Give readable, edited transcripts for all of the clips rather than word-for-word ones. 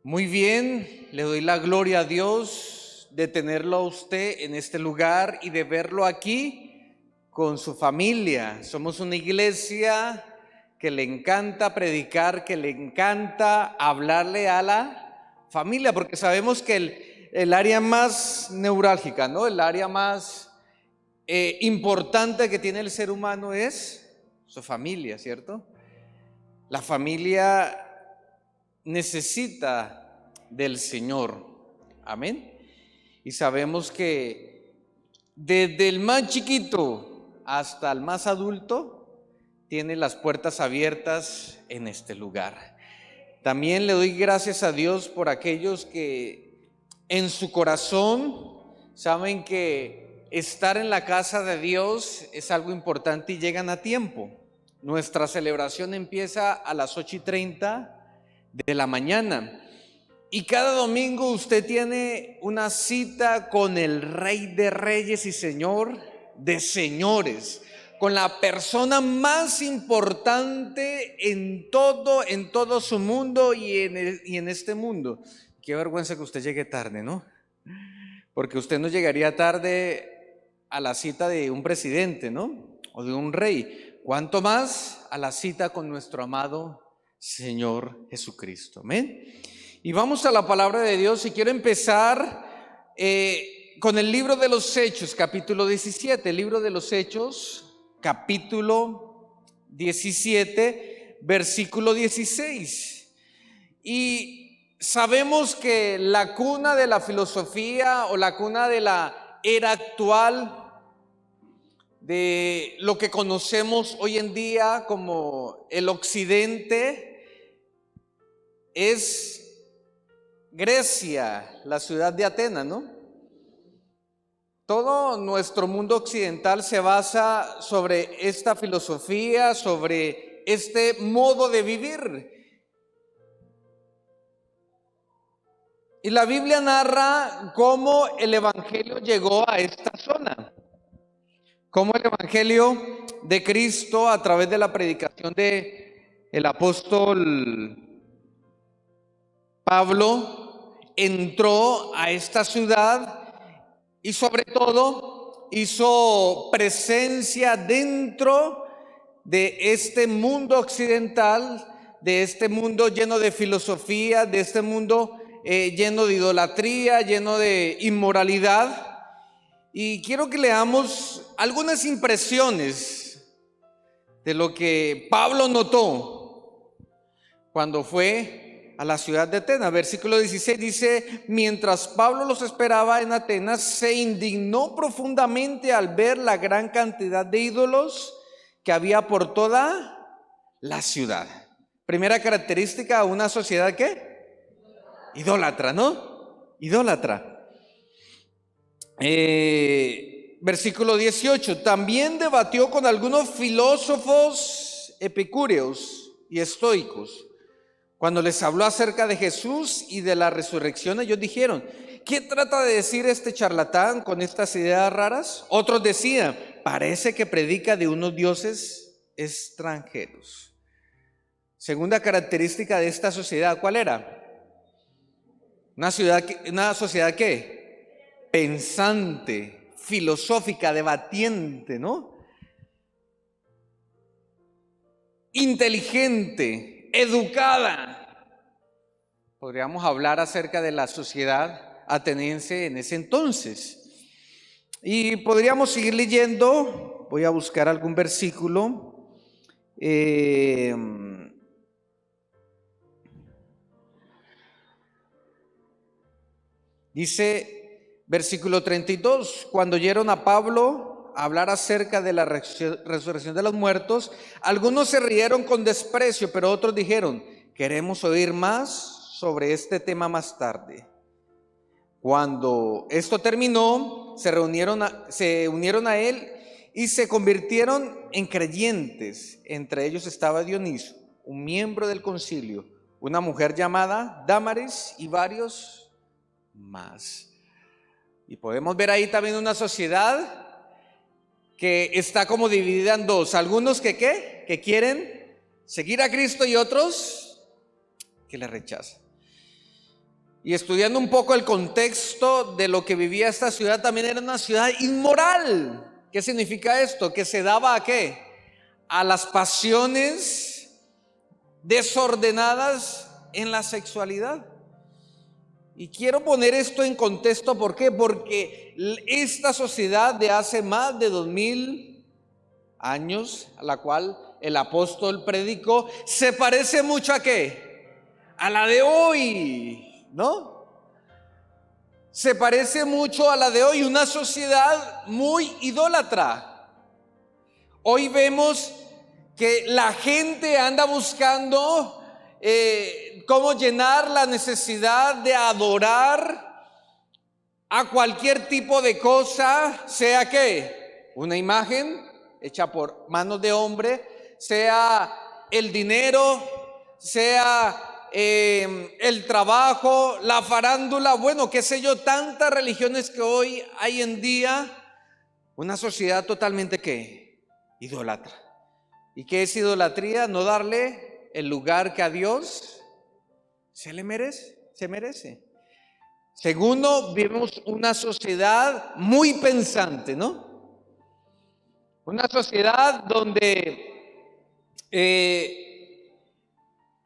Muy bien, le doy la gloria a Dios de tenerlo a usted en este lugar y de verlo aquí con su familia. Somos una iglesia que le encanta predicar, que le encanta hablarle a la familia, porque sabemos que el área más neurálgica, ¿no? El área más importante que tiene el ser humano es su familia, ¿cierto? La familia necesita del Señor, amén. Y sabemos que desde el más chiquito hasta el más adulto tiene las puertas abiertas en este lugar. También le doy gracias a Dios por aquellos que en su corazón saben que estar en la casa de Dios es algo importante y llegan a tiempo. Nuestra celebración empieza a las 8:30 de la mañana. Y cada domingo usted tiene una cita con el Rey de Reyes y Señor de Señores, con la persona más importante en todo su mundo y en este mundo. Qué vergüenza que usted llegue tarde, ¿no? Porque usted no llegaría tarde a la cita de un presidente, ¿no? O de un rey. ¿Cuánto más a la cita con nuestro amado Señor Jesucristo? Amén. Y vamos a la palabra de Dios y quiero empezar con el libro de los Hechos, capítulo 17. El libro de los Hechos, capítulo 17, versículo 16. Y sabemos que la cuna de la filosofía o la cuna de la era actual, de lo que conocemos hoy en día como el occidente, es Grecia, la ciudad de Atenas, ¿no? Todo nuestro mundo occidental se basa sobre esta filosofía, sobre este modo de vivir. Y la Biblia narra cómo el evangelio llegó a esta zona. Cómo el evangelio de Cristo, a través de la predicación de el apóstol Pablo, entró a esta ciudad y sobre todo hizo presencia dentro de este mundo occidental, de este mundo lleno de filosofía, de este mundo lleno de idolatría, lleno de inmoralidad. Y quiero que leamos algunas impresiones de lo que Pablo notó cuando fue a la ciudad de Atenas. Versículo 16 dice: mientras Pablo los esperaba en Atenas, se indignó profundamente al ver la gran cantidad de ídolos que había por toda la ciudad. Primera característica, una sociedad ¿qué? Idólatra, ¿no? Idólatra. Versículo 18, también debatió con algunos filósofos epicúreos y estoicos. Cuando les habló acerca de Jesús y de la resurrección, ellos dijeron: ¿qué trata de decir este charlatán con estas ideas raras? Otros decían: parece que predica de unos dioses extranjeros. Segunda característica de esta sociedad, ¿cuál era? Una sociedad ¿qué? Pensante, filosófica, debatiente, ¿no? Inteligente, educada. Podríamos hablar acerca de la sociedad ateniense en ese entonces. Y podríamos seguir leyendo. Voy a buscar algún versículo. Dice versículo 32, cuando oyeron a Pablo hablar acerca de la resurrección de los muertos, algunos se rieron con desprecio, pero otros dijeron: queremos oír más sobre este tema más tarde. Cuando esto terminó, se unieron a él y se convirtieron en creyentes. Entre ellos estaba Dioniso, un miembro del concilio, una mujer llamada Dámaris y varios más. Y podemos ver ahí también una sociedad que está como dividida en dos. Algunos que ¿qué? Que quieren seguir a Cristo y otros que le rechazan. y estudiando un poco el contexto de lo que vivía esta ciudad, también era una ciudad inmoral. ¿Qué significa esto? Que se daba ¿a qué? A las pasiones desordenadas en la sexualidad. Y quiero poner esto en contexto, ¿por qué? Porque esta sociedad de hace más de 2000 años, a la cual el apóstol predicó, se parece mucho ¿a qué? A la de hoy, ¿no? Se parece mucho a la de hoy, una sociedad muy idólatra. Hoy vemos que la gente anda buscando cómo llenar la necesidad de adorar a cualquier tipo de cosa, sea que una imagen hecha por manos de hombre, sea el dinero, sea el trabajo, la farándula, bueno, qué sé yo, tantas religiones que hoy hay en día, una sociedad totalmente ¿qué? Idólatra. ¿Y qué es idolatría? No darle el lugar que a Dios se le merece, se merece. Segundo, vivimos una sociedad muy pensante, ¿no? Una sociedad donde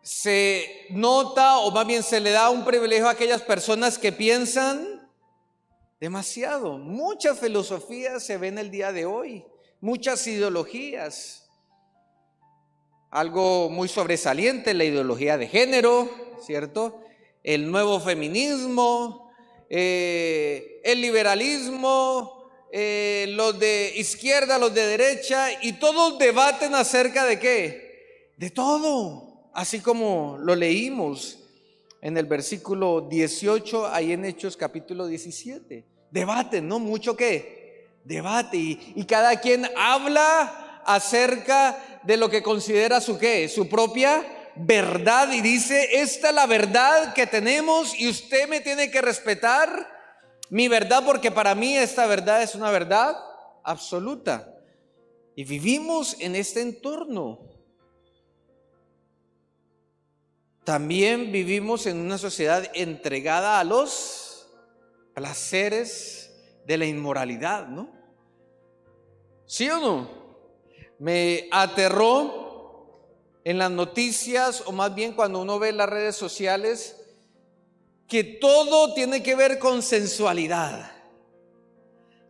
se nota, o más bien se le da un privilegio a aquellas personas que piensan demasiado. Muchas filosofías se ven el día de hoy, muchas ideologías. Algo muy sobresaliente, la ideología de género, ¿cierto? El nuevo feminismo, el liberalismo, los de izquierda, los de derecha, y todos debaten acerca de ¿qué? De todo, así como lo leímos en el versículo 18, ahí en Hechos capítulo 17. Debaten, ¿no? Mucho ¿qué? Debate, y cada quien habla acerca de lo que considera su ¿qué? Su propia verdad, y dice: esta es la verdad que tenemos y usted me tiene que respetar mi verdad, porque para mí esta verdad es una verdad absoluta. Y vivimos en este entorno. También vivimos en una sociedad entregada a los placeres de la inmoralidad, ¿no? ¿Sí o no? Me aterró en las noticias, o más bien cuando uno ve las redes sociales, que todo tiene que ver con sensualidad,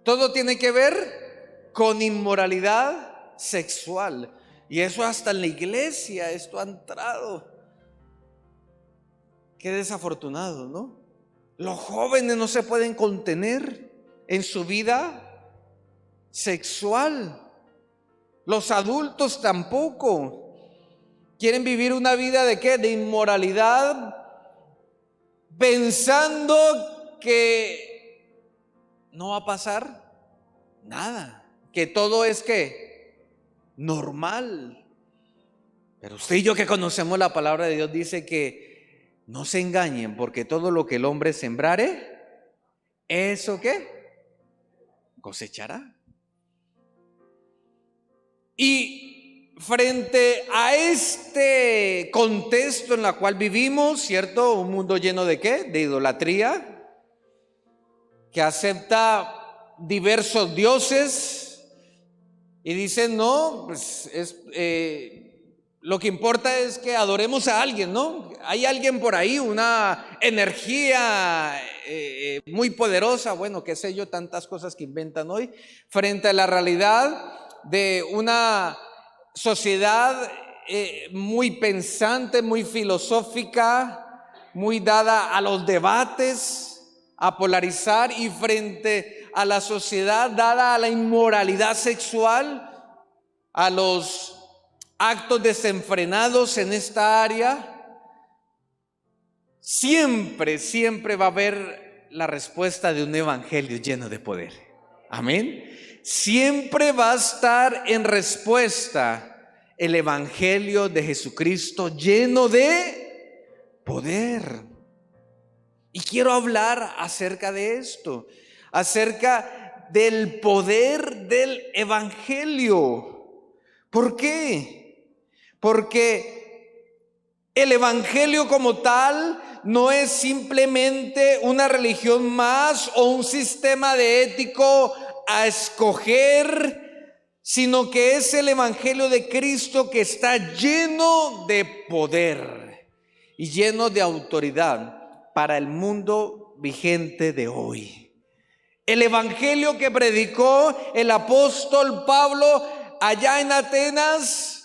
todo tiene que ver con inmoralidad sexual, y eso hasta en la iglesia, esto ha entrado. Qué desafortunado, ¿no? Los jóvenes no se pueden contener en su vida sexual. Los adultos tampoco. Quieren vivir una vida de ¿qué? De inmoralidad, pensando que no va a pasar nada, que todo es ¿qué? Normal. Pero usted y yo, que conocemos la palabra de Dios, dice que no se engañen, porque todo lo que el hombre sembrare, ¿eso qué? Cosechará. Y frente a este contexto en el cual vivimos, ¿cierto? Un mundo lleno de ¿qué? De idolatría, que acepta diversos dioses y dice: no, pues lo que importa es que adoremos a alguien, ¿no? Hay alguien por ahí, una energía muy poderosa, bueno, qué sé yo, tantas cosas que inventan hoy, frente a la realidad de una sociedad muy pensante, muy filosófica, muy dada a los debates, a polarizar, y frente a la sociedad dada a la inmoralidad sexual, a los actos desenfrenados en esta área, siempre va a haber la respuesta de un evangelio lleno de poder. Amén. Siempre va a estar en respuesta el evangelio de Jesucristo lleno de poder. Y quiero hablar acerca de esto, acerca del poder del evangelio. ¿Por qué? Porque El evangelio como tal no es simplemente una religión más o un sistema de ético a escoger, sino que es el evangelio de Cristo que está lleno de poder y lleno de autoridad para el mundo vigente de hoy. El evangelio que predicó el apóstol Pablo allá en Atenas,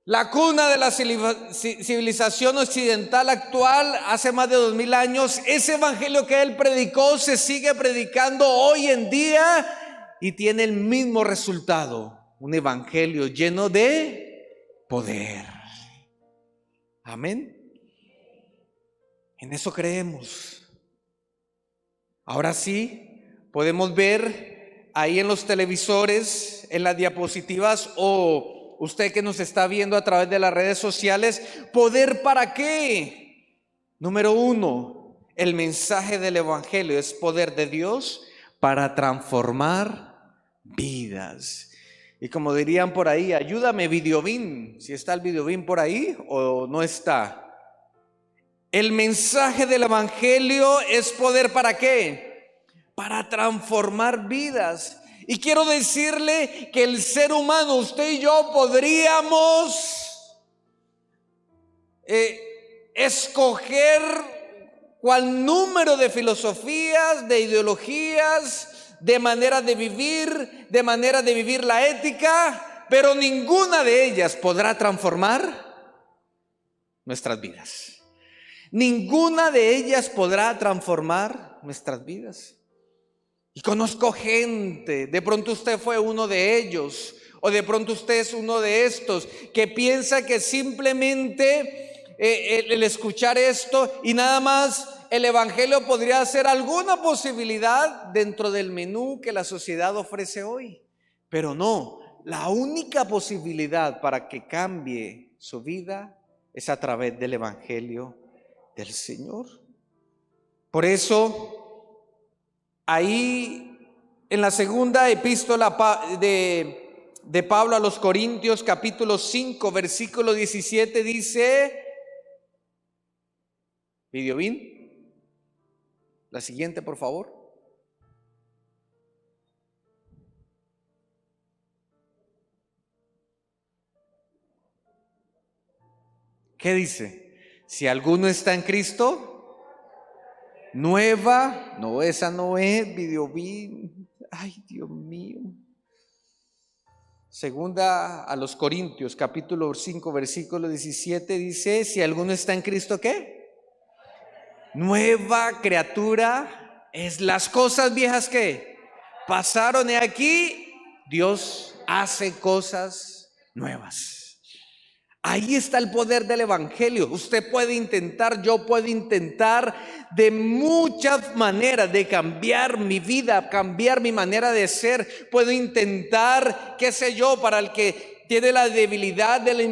la cuna de la civilización occidental actual, hace más de 2000 años, ese evangelio que él predicó se sigue predicando hoy en día y tiene el mismo resultado: un evangelio lleno de poder. Amén. En eso creemos. Ahora sí, podemos ver ahí en los televisores, en las diapositivas, o usted que nos está viendo a través de las redes sociales, ¿poder para qué? Número 1, el mensaje del evangelio es poder de Dios para transformar vidas. Y como dirían por ahí, ayúdame Videobeam, si está el Videobeam por ahí o no está. El mensaje del evangelio es poder ¿para qué? Para transformar vidas. Y quiero decirle que el ser humano, usted y yo, podríamos escoger cuál número de filosofías, de ideologías, de maneras de vivir la ética, pero ninguna de ellas podrá transformar nuestras vidas. Ninguna de ellas podrá transformar nuestras vidas. Y conozco gente, de pronto usted fue uno de ellos, o de pronto usted es uno de estos, que piensa que simplemente el escuchar esto y nada más el evangelio podría ser alguna posibilidad dentro del menú que la sociedad ofrece hoy. Pero no, la única posibilidad para que cambie su vida es a través del evangelio del Señor. Por eso, ahí en la segunda epístola de Pablo a los Corintios, capítulo 5, versículo 17, dice, Videobeam, la siguiente por favor. ¿Qué dice? Si alguno está en Cristo, nueva, no, esa no es Videobeam. Ay, Dios mío. Segunda a los Corintios, capítulo 5, versículo 17, dice, si alguno está en Cristo, ¿qué? Nueva criatura es. Las cosas viejas que pasaron de aquí, Dios hace cosas nuevas. Ahí está el poder del evangelio. Usted puede intentar, yo puedo intentar de muchas maneras de cambiar mi vida, cambiar mi manera de ser. Puedo intentar, qué sé yo, para el que tiene la debilidad de la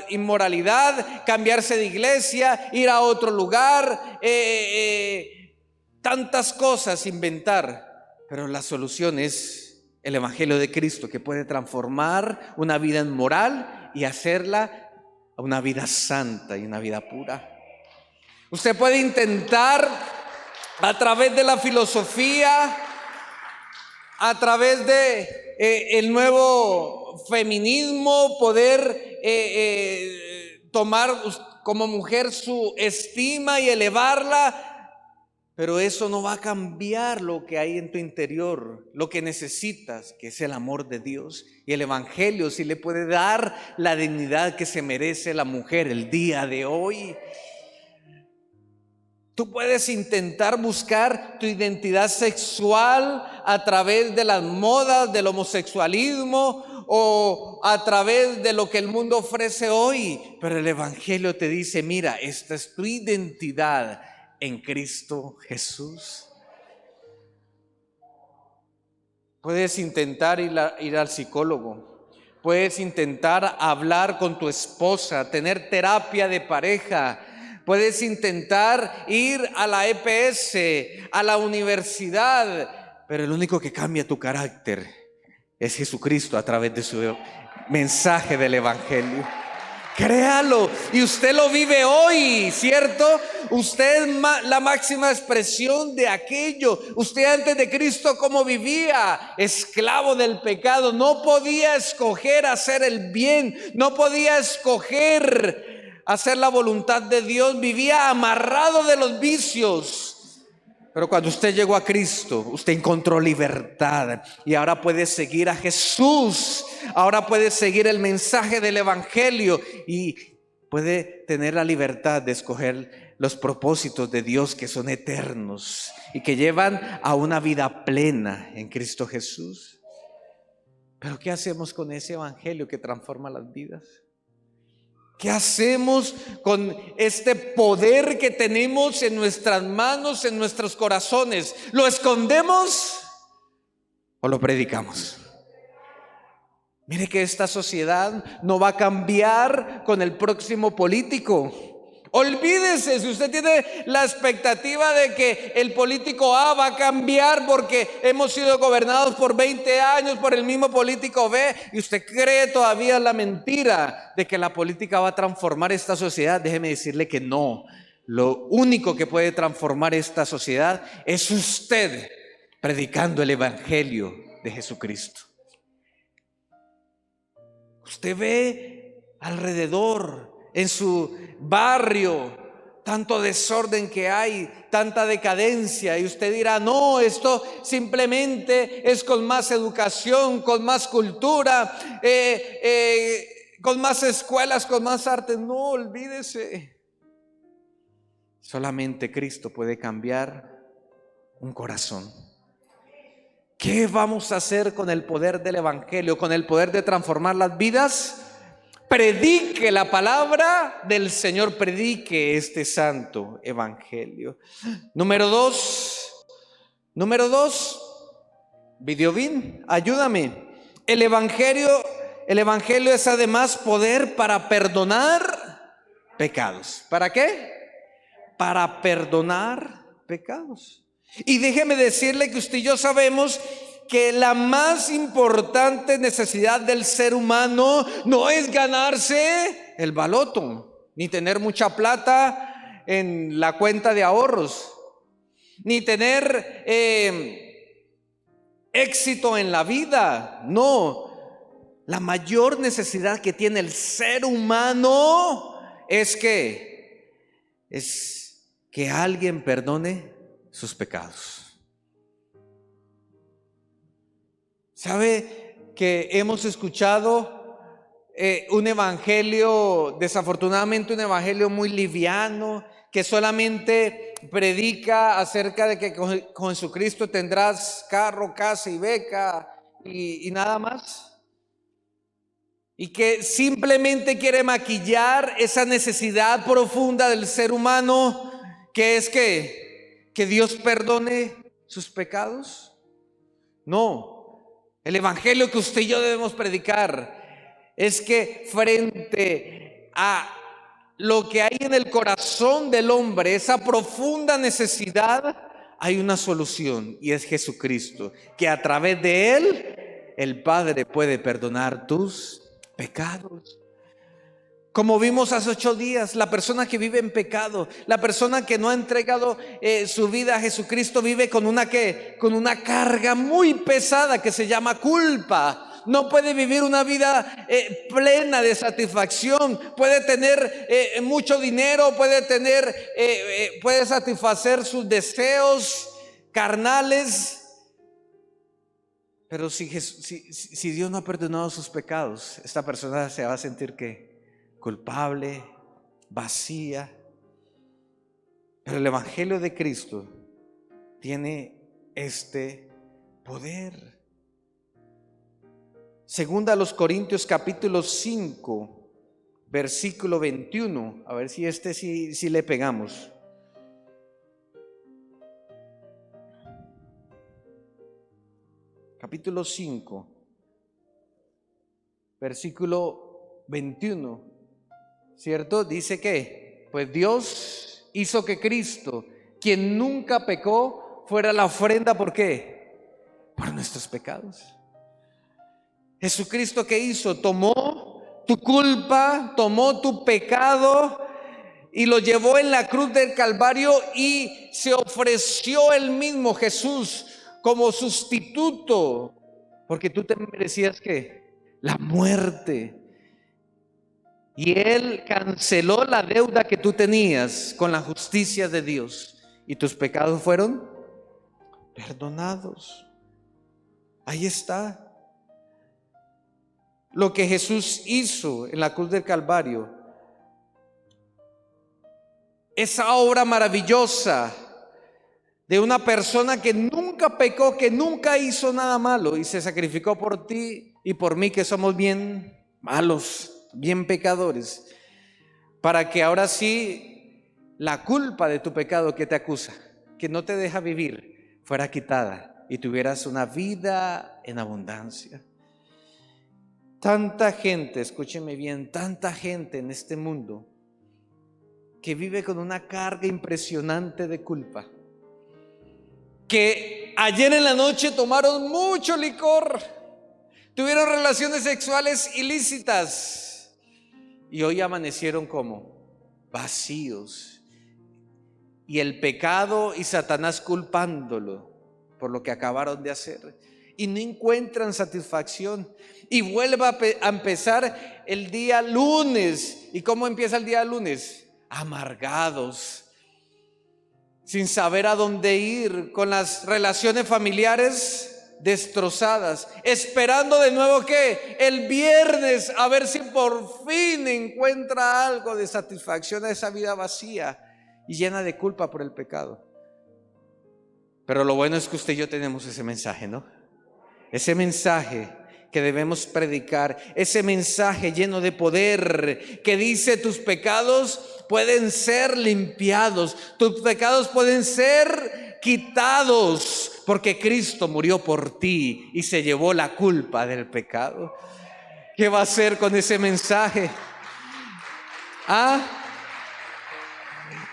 inmoralidad, cambiarse de iglesia, ir a otro lugar, tantas cosas inventar. Pero la solución es el evangelio de Cristo, que puede transformar una vida inmoral y hacerla una vida santa y una vida pura. Usted puede intentar a través de la filosofía, a través de el nuevo feminismo, poder tomar como mujer su estima y elevarla, pero eso no va a cambiar lo que hay en tu interior, lo que necesitas, que es el amor de Dios. Y el evangelio sí le puede dar la dignidad que se merece la mujer el día de hoy. Tú puedes intentar buscar tu identidad sexual a través de las modas del homosexualismo o a través de lo que el mundo ofrece hoy, pero el evangelio te dice, mira, esta es tu identidad en Cristo Jesús. Puedes intentar ir al psicólogo, puedes intentar hablar con tu esposa, tener terapia de pareja, puedes intentar ir a la EPS, a la universidad, pero el único que cambia tu carácter es Jesucristo a través de su mensaje del evangelio. Créalo, y usted lo vive hoy, ¿cierto? Usted es la máxima expresión de aquello. Usted antes de Cristo, ¿cómo vivía? Esclavo del pecado. No podía escoger hacer el bien, no podía escoger hacer la voluntad de Dios. Vivía amarrado de los vicios. Pero cuando usted llegó a Cristo, usted encontró libertad y ahora puede seguir a Jesús. Ahora puede seguir el mensaje del Evangelio y puede tener la libertad de escoger los propósitos de Dios que son eternos y que llevan a una vida plena en Cristo Jesús. Pero ¿qué hacemos con ese Evangelio que transforma las vidas? ¿Qué hacemos con este poder que tenemos en nuestras manos, en nuestros corazones? ¿Lo escondemos o lo predicamos? Mire que esta sociedad no va a cambiar con el próximo político. Olvídese, si usted tiene la expectativa de que el político A va a cambiar porque hemos sido gobernados por 20 años por el mismo político B, y usted cree todavía la mentira de que la política va a transformar esta sociedad, déjeme decirle que no. Lo único que puede transformar esta sociedad es usted predicando el Evangelio de Jesucristo. Usted ve alrededor, en su barrio, tanto desorden que hay, tanta decadencia, y usted dirá: no, esto simplemente es con más educación, con más cultura, con más escuelas, con más arte. No, olvídese. Solamente Cristo puede cambiar un corazón. ¿Qué vamos a hacer con el poder del Evangelio, con el poder de transformar las vidas? Predique la palabra del Señor, predique este santo Evangelio. Número dos, Videovín, ayúdame. El Evangelio es además poder para perdonar pecados. ¿Para qué? Para perdonar pecados. Y déjeme decirle que usted y yo sabemos que la más importante necesidad del ser humano no es ganarse el baloto, ni tener mucha plata en la cuenta de ahorros, ni tener éxito en la vida. No, la mayor necesidad que tiene el ser humano es que alguien perdone sus pecados. ¿Sabe que hemos escuchado un evangelio, desafortunadamente un evangelio muy liviano, que solamente predica acerca de que con Jesucristo tendrás carro, casa y beca y nada más? Y que simplemente quiere maquillar esa necesidad profunda del ser humano, que es que Dios perdone sus pecados. No. El evangelio que usted y yo debemos predicar es que frente a lo que hay en el corazón del hombre, esa profunda necesidad, hay una solución, y es Jesucristo, que a través de Él el Padre puede perdonar tus pecados. Como vimos hace 8 días, la persona que vive en pecado, la persona que no ha entregado su vida a Jesucristo, vive con una carga muy pesada que se llama culpa. No puede vivir una vida plena de satisfacción. Puede tener mucho dinero, puede satisfacer sus deseos carnales, pero si Dios no ha perdonado sus pecados, esta persona se va a sentir culpable, vacía. Pero el Evangelio de Cristo tiene este poder. Segunda a los Corintios capítulo 5, versículo 21. A ver si sí le pegamos. Capítulo 5, versículo 21. ¿Cierto? Dice que pues Dios hizo que Cristo, quien nunca pecó, fuera la ofrenda. ¿Por qué? Por nuestros pecados. Jesucristo, ¿qué hizo? Tomó tu culpa, tomó tu pecado y lo llevó en la cruz del Calvario y se ofreció él mismo, Jesús, como sustituto, porque tú te merecías ¿qué? La muerte. Y él canceló la deuda que tú tenías con la justicia de Dios y tus pecados fueron perdonados. Ahí está. Lo que Jesús hizo en la cruz del Calvario, esa obra maravillosa de una persona que nunca pecó, que nunca hizo nada malo y se sacrificó por ti y por mí, que somos bien malos, bien pecadores, para que ahora sí la culpa de tu pecado que te acusa, que no te deja vivir, fuera quitada y tuvieras una vida en abundancia. Tanta gente, escúcheme bien, tanta gente en este mundo que vive con una carga impresionante de culpa, que ayer en la noche tomaron mucho licor, tuvieron relaciones sexuales ilícitas y hoy amanecieron como vacíos, y el pecado y Satanás culpándolo por lo que acabaron de hacer, y no encuentran satisfacción, y vuelve a empezar el día lunes. ¿Y cómo empieza el día lunes? Amargados, sin saber a dónde ir, con las relaciones familiares destrozadas, esperando de nuevo que el viernes a ver si por fin encuentra algo de satisfacción a esa vida vacía y llena de culpa por el pecado. Pero lo bueno es que usted y yo tenemos ese mensaje, ¿no? Ese mensaje que debemos predicar, ese mensaje lleno de poder que dice: tus pecados pueden ser limpiados, tus pecados pueden ser quitados, porque Cristo murió por ti y se llevó la culpa del pecado. ¿Qué va a hacer con ese mensaje?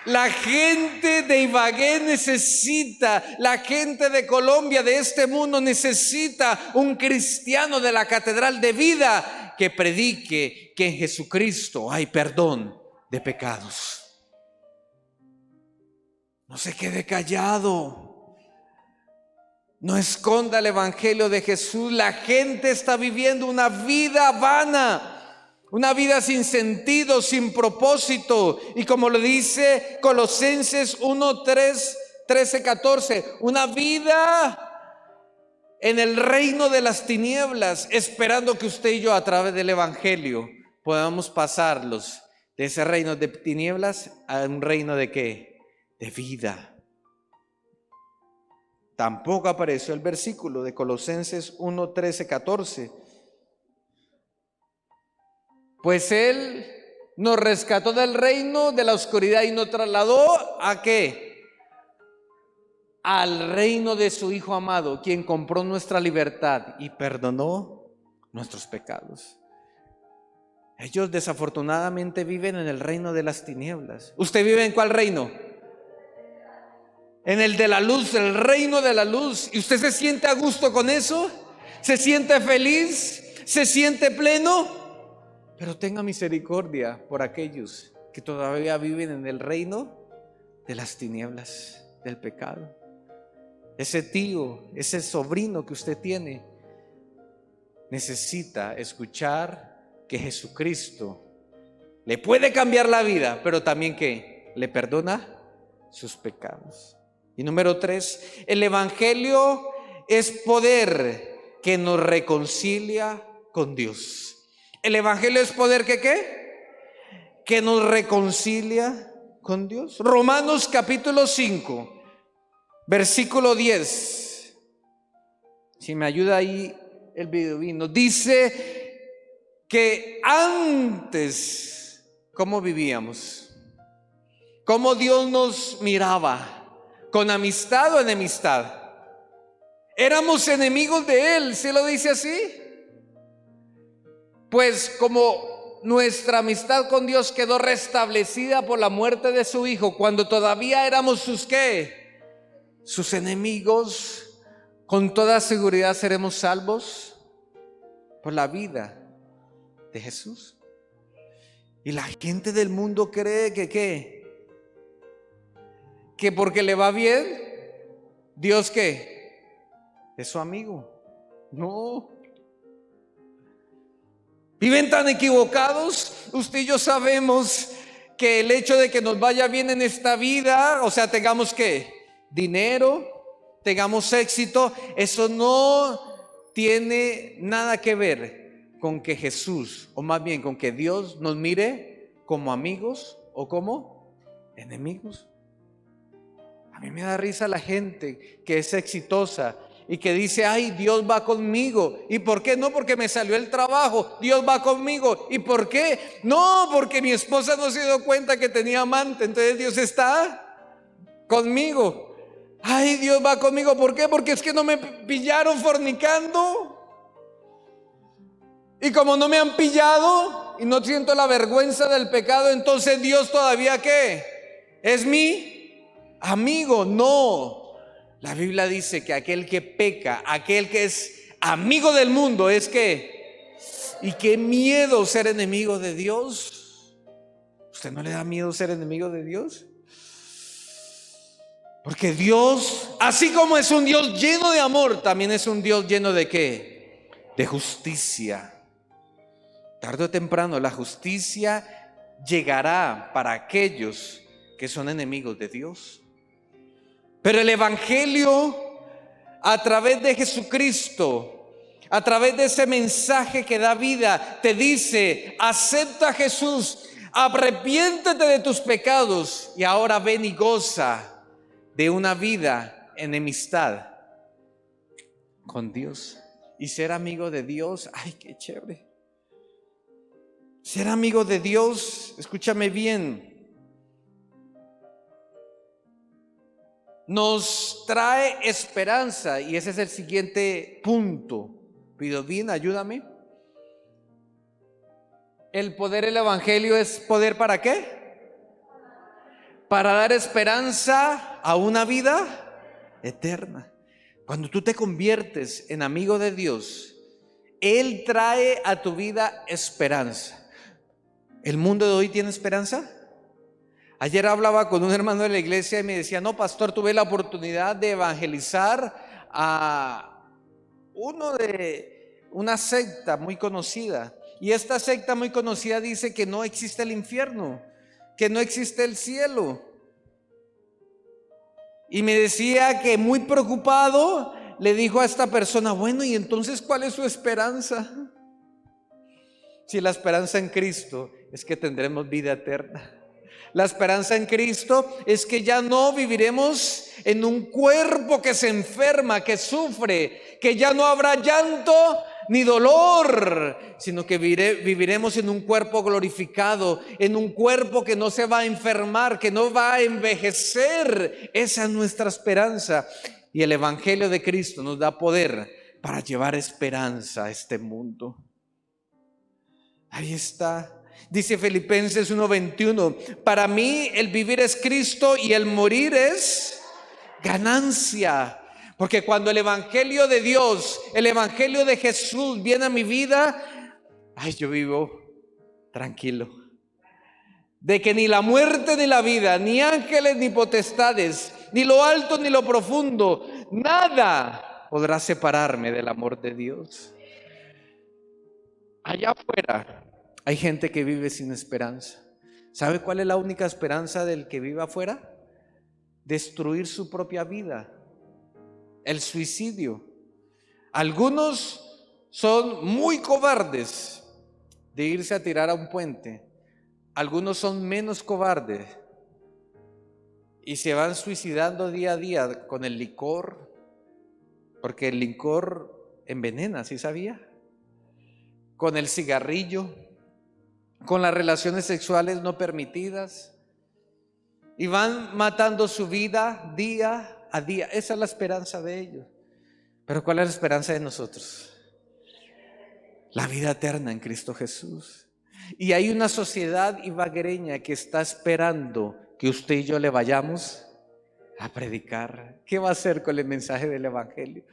La gente de Ibagué necesita, la gente de Colombia, de este mundo, necesita un cristiano de la Catedral de Vida que predique que en Jesucristo hay perdón de pecados. No se quede callado, no esconda el evangelio de Jesús. La gente está viviendo una vida vana, una vida sin sentido, sin propósito. Y como lo dice Colosenses 1, 13, 14, una vida en el reino de las tinieblas, esperando que usted y yo, a través del evangelio, podamos pasarlos de ese reino de tinieblas a un reino de ¿qué? De vida. Tampoco apareció el versículo de Colosenses 1, 13, 14. Pues Él nos rescató del reino de la oscuridad y nos trasladó ¿a qué? Al reino de su Hijo amado, quien compró nuestra libertad y perdonó nuestros pecados. Ellos desafortunadamente viven en el reino de las tinieblas. ¿Usted vive en cuál reino? En el de la luz, el reino de la luz. ¿Y usted se siente a gusto con eso? ¿Se siente feliz? ¿Se siente pleno? Pero tenga misericordia por aquellos que todavía viven en el reino de las tinieblas, del pecado. Ese tío, ese sobrino que usted tiene, necesita escuchar que Jesucristo le puede cambiar la vida, pero también que le perdona sus pecados. Y número 3, el evangelio es poder que nos reconcilia con Dios. El evangelio es poder que ¿qué? Que nos reconcilia con Dios. Romanos capítulo 5, versículo 10. Si me ayuda ahí el videovino, dice que antes, ¿cómo vivíamos? ¿Cómo Dios nos miraba? ¿Con amistad o enemistad? Éramos enemigos de Él, ¿sí lo dice así? Pues como nuestra amistad con Dios quedó restablecida por la muerte de su Hijo, cuando todavía éramos sus ¿qué? Sus enemigos, con toda seguridad seremos salvos por la vida de Jesús. Y la gente del mundo cree que ¿qué? Que porque le va bien, Dios ¿qué? Es su amigo. No. Viven tan equivocados. Usted y yo sabemos que el hecho de que nos vaya bien en esta vida, o sea, tengamos ¿qué? Dinero, tengamos éxito, eso no tiene nada que ver con que Jesús, o más bien con que Dios nos mire como amigos o como enemigos. A mí me da risa la gente que es exitosa y que dice, ay, Dios va conmigo. ¿Y por qué? No, porque me salió el trabajo. Dios va conmigo. ¿Y por qué? No, porque mi esposa no se dio cuenta que tenía amante. Entonces Dios está conmigo. Ay, Dios va conmigo. ¿Por qué? Porque es que no me pillaron fornicando. Y como no me han pillado y no siento la vergüenza del pecado, entonces Dios todavía ¿qué? ¿Es mi amigo? No. La Biblia dice que aquel que peca, aquel que es amigo del mundo, es que, y qué miedo ser enemigo de Dios. ¿Usted no le da miedo ser enemigo de Dios? Porque Dios, así como es un Dios lleno de amor, también es un Dios lleno de ¿qué? De justicia. Tarde o temprano la justicia llegará para aquellos que son enemigos de Dios. Pero el Evangelio, a través de Jesucristo, a través de ese mensaje que da vida, te dice, acepta a Jesús, arrepiéntete de tus pecados y ahora ven y goza de una vida en enemistad con Dios. Y ser amigo de Dios, ay, qué chévere. Ser amigo de Dios, escúchame bien, nos trae esperanza, y ese es el siguiente punto. Pido bien, ayúdame. El poder del Evangelio es poder ¿para qué? Para dar esperanza a una vida eterna. Cuando tú te conviertes en amigo de Dios, Él trae a tu vida esperanza. ¿El mundo de hoy tiene esperanza? Ayer hablaba con un hermano de la iglesia y me decía, no, pastor, tuve la oportunidad de evangelizar a uno de una secta muy conocida. Y esta secta muy conocida dice que no existe el infierno, que no existe el cielo. Y me decía que muy preocupado le dijo a esta persona, bueno, ¿y entonces cuál es su esperanza? Si la esperanza en Cristo es que tendremos vida eterna. La esperanza en Cristo es que ya no viviremos en un cuerpo que se enferma, que sufre, que ya no habrá llanto ni dolor, sino que viviremos en un cuerpo glorificado, en un cuerpo que no se va a enfermar, que no va a envejecer. Esa es nuestra esperanza. Y el Evangelio de Cristo nos da poder para llevar esperanza a este mundo. Ahí está. Dice Filipenses 1:21, para mí el vivir es Cristo y el morir es ganancia. Porque cuando el Evangelio de Dios, el Evangelio de Jesús viene a mi vida, ay, yo vivo tranquilo. De que ni la muerte ni la vida, ni ángeles ni potestades, ni lo alto ni lo profundo, nada podrá separarme del amor de Dios. Allá afuera hay gente que vive sin esperanza. ¿Sabe cuál es la única esperanza del que vive afuera? Destruir su propia vida, el suicidio. Algunos son muy cobardes de irse a tirar a un puente. Algunos son menos cobardes y se van suicidando día a día con el licor, porque el licor envenena, ¿sí sabía? Con el cigarrillo, con las relaciones sexuales no permitidas, y van matando su vida día a día. Esa es la esperanza de ellos. Pero ¿cuál es la esperanza de nosotros? La vida eterna en Cristo Jesús. Y hay una sociedad ibaguereña que está esperando que usted y yo le vayamos a predicar. ¿Qué va a hacer con el mensaje del Evangelio?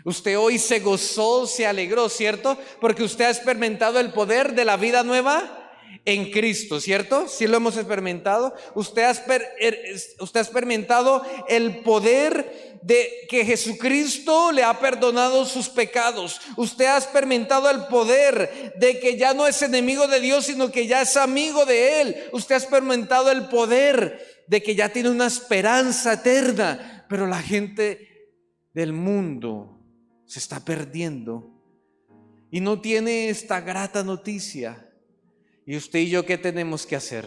Usted hoy se gozó, se alegró, ¿cierto? Porque usted ha experimentado el poder de la vida nueva en Cristo, ¿cierto? Sí lo hemos experimentado. Usted ha experimentado el poder de que Jesucristo le ha perdonado sus pecados. Usted ha experimentado el poder de que ya no es enemigo de Dios, sino que ya es amigo de Él. Usted ha experimentado el poder de que ya tiene una esperanza eterna. Pero la gente del mundo se está perdiendo y no tiene esta grata noticia. ¿Y usted y yo qué tenemos que hacer?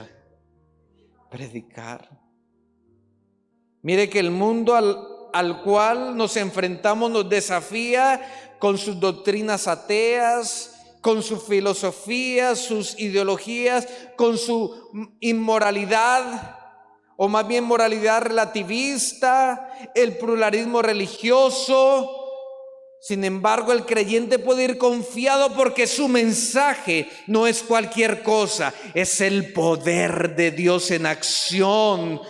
Predicar. Mire que el mundo al cual nos enfrentamos nos desafía con sus doctrinas ateas, con su filosofía, sus ideologías, con su inmoralidad, o más bien moralidad relativista, el pluralismo religioso. Sin embargo, el creyente puede ir confiado porque su mensaje no es cualquier cosa, es el poder de Dios en acción.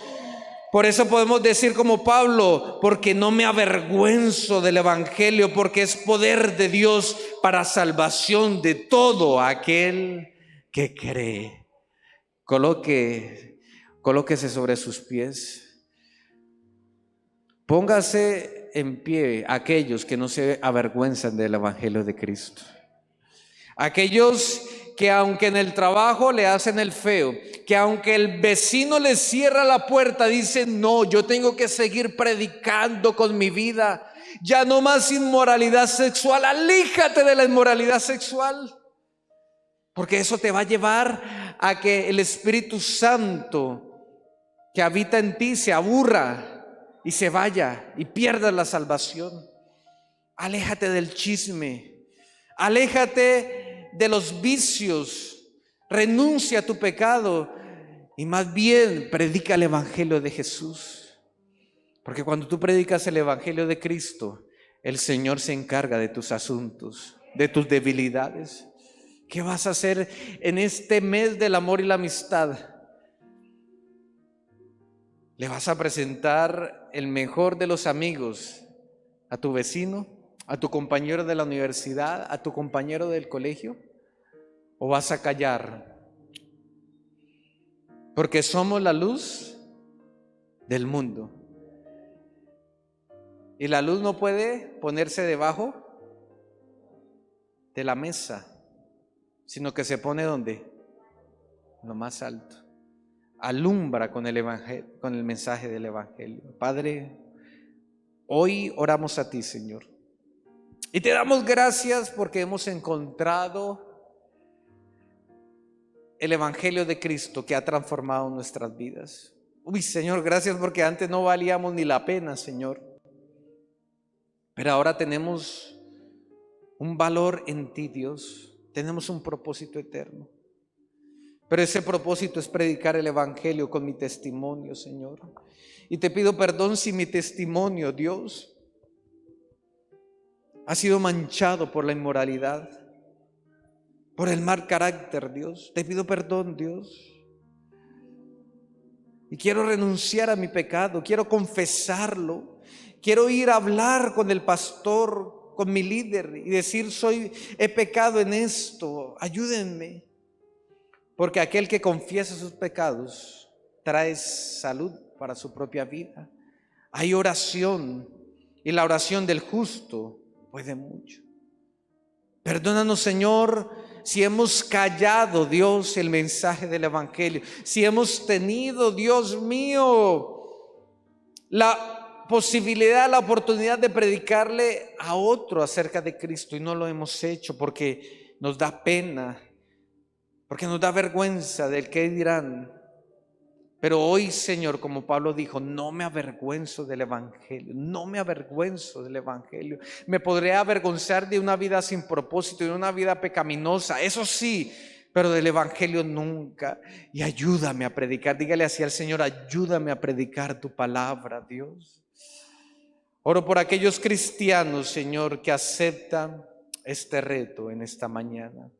Por eso podemos decir como Pablo, porque no me avergüenzo del evangelio, porque es poder de Dios para salvación de todo aquel que cree. Colóquese sobre sus pies. Póngase en pie aquellos que no se avergüenzan del evangelio de Cristo. Aquellos que aunque en el trabajo le hacen el feo, que aunque el vecino le cierra la puerta, dicen: no, yo tengo que seguir predicando con mi vida. Ya no más inmoralidad sexual, aléjate de la inmoralidad sexual, porque eso te va a llevar a que el Espíritu Santo que habita en ti se aburra y se vaya y pierdas la salvación. Aléjate del chisme, aléjate de los vicios, renuncia a tu pecado y más bien predica el evangelio de Jesús. Porque cuando tú predicas el evangelio de Cristo, el Señor se encarga de tus asuntos, de tus debilidades. ¿Qué vas a hacer en este mes del amor y la amistad? ¿Le vas a presentar el mejor de los amigos a tu vecino, a tu compañero de la universidad, a tu compañero del colegio? ¿O vas a callar? Porque somos la luz del mundo. Y la luz no puede ponerse debajo de la mesa, sino que se pone ¿dónde? Lo más alto. Alumbra con el evangelio, con el mensaje del evangelio. Padre, hoy oramos a ti, Señor, y te damos gracias porque hemos encontrado el evangelio de Cristo que ha transformado nuestras vidas. Uy, Señor, gracias porque antes no valíamos ni la pena, Señor, pero ahora tenemos un valor en ti, Dios. Tenemos un propósito eterno. Pero ese propósito es predicar el evangelio con mi testimonio, Señor. Y te pido perdón si mi testimonio, Dios, ha sido manchado por la inmoralidad, por el mal carácter, Dios. Te pido perdón, Dios. Y quiero renunciar a mi pecado, quiero confesarlo. Quiero ir a hablar con el pastor, con mi líder y decir: he pecado en esto, ayúdenme. Porque aquel que confiesa sus pecados trae salud para su propia vida. Hay oración y la oración del justo puede mucho. Perdónanos, Señor, si hemos callado, Dios, el mensaje del evangelio. Si hemos tenido, Dios mío, la posibilidad, la oportunidad de predicarle a otro acerca de Cristo y no lo hemos hecho porque nos da pena, porque nos da vergüenza del qué dirán. Pero hoy, Señor, como Pablo dijo, no me avergüenzo del evangelio, no me avergüenzo del evangelio. Me podré avergonzar de una vida sin propósito, de una vida pecaminosa, eso sí, pero del evangelio nunca. Y ayúdame a predicar. Dígale así al Señor: ayúdame a predicar tu palabra, Dios. Oro por aquellos cristianos, Señor, que aceptan este reto en esta mañana.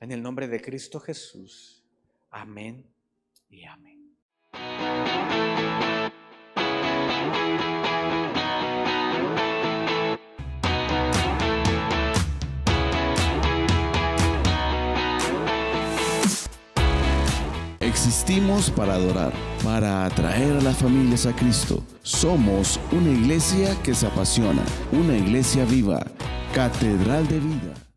En el nombre de Cristo Jesús. Amén y amén. existimos para adorar, para atraer a las familias a Cristo. Somos una iglesia que se apasiona, una iglesia viva, Catedral de Vida.